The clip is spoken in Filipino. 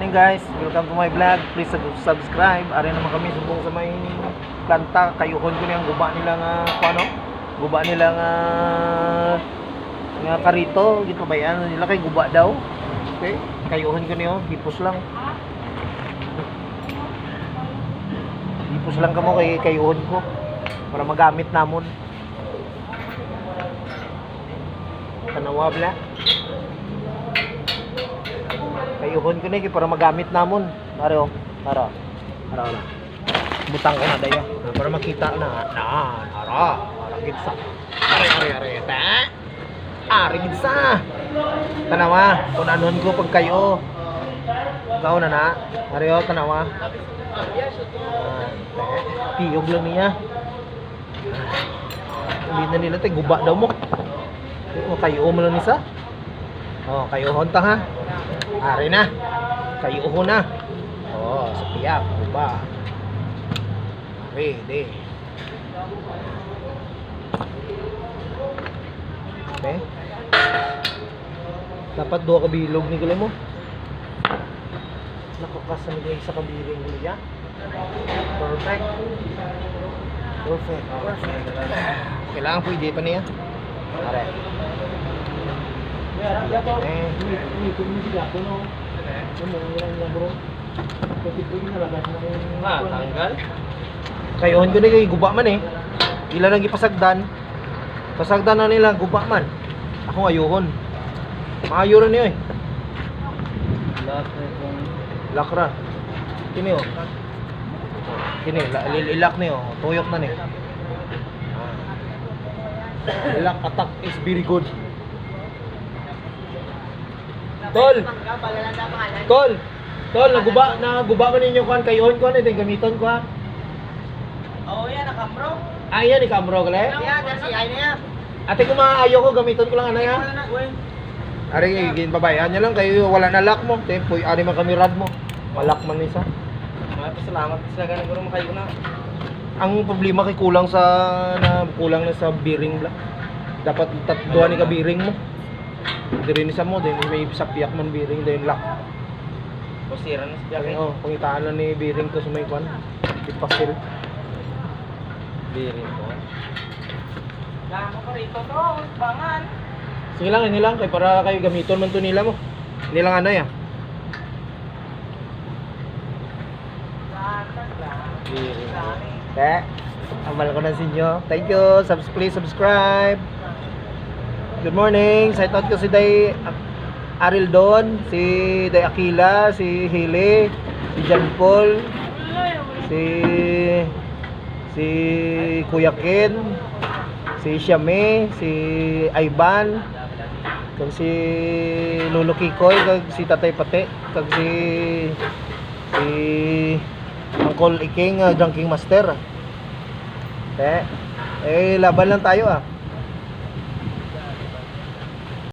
morning guys, welcome to my vlog. Please subscribe. Ari naman kami subong sa may planta. Kayuhon ko niyang guba nila nga ano? Guba nila nga karito, gito bayan nila kay guba daw. Okay, kayuhon ko niyo, hipos lang. Hipos lang kamo kay kayuhon ko para magamit namon. Tanawa bla. Kayuhon ko na para magamit namon. Para butang ko na dayo para makita na ara gitsa. Are ta. Are gitsa. Tanawa, kunanon ko pag kayo. Ikaw na. Are tanawa. Tiyog lang niya. Hindi na nila tay guba daw mo. Kayo mo lang nisa. Oh, kayuhon ta ha. Ari na. Kayuhon na. Oh, sa piyak, guba. Ready. Okay. Dapat dua kabilog ni gulay mo. Nakakasa ni sa kabiling gulay ya. Perfect. Kailangan po hindi pa niya. Are. Tanggal. Kayuhon ko na kay guba man eh. Ila lang ipasagdan. Pasagdan na nila guba man. Ako ayuhon. Maayo rin niyo eh. Lakra. Kini oh. Kini ilak niyo, tuyok na ni. Ilak attack is very good. Tol, naguba man ninyo kuan kayuhon ko ano, gamiton ko ha. Oo, yan, nakamro. Ah, yan, ikamro ka le? Yan, kasi ay na yan. Ate ko maayo ko, gamiton ko lang ano ya. Ari, babayan niya lang, kayo wala na lock mo. Tempo, ari man kami rad mo. Malak man isa. Salamat sa ganun ko makayo na. Ang problema kay kulang na sa bearing bla. Dapat tatduan ni ka bearing mo. Diri ni sa mo, din may sapiak man bearing din lock. Kusira na sa jacket. Oh, pangitaan lang ni bearing ko sa may kwan. Ipasil. Bearing ko. Lama ko rito to, bangan. Sige lang, ini lang kay para kayo gamiton man to nila mo. Nilang ano ya. Kaya, amal ko na sa inyo. Thank you. Please subscribe. Good morning. Shout out ko si Day Aril Don, si Day Aquila, si Hili, si John Paul, si Kuya Ken, si Shame, si Ivan, kag si Lolo Kikoy, kag si Tatay Pate, kag si Uncle Iking, Drinking Master. Laban lang tayo ah.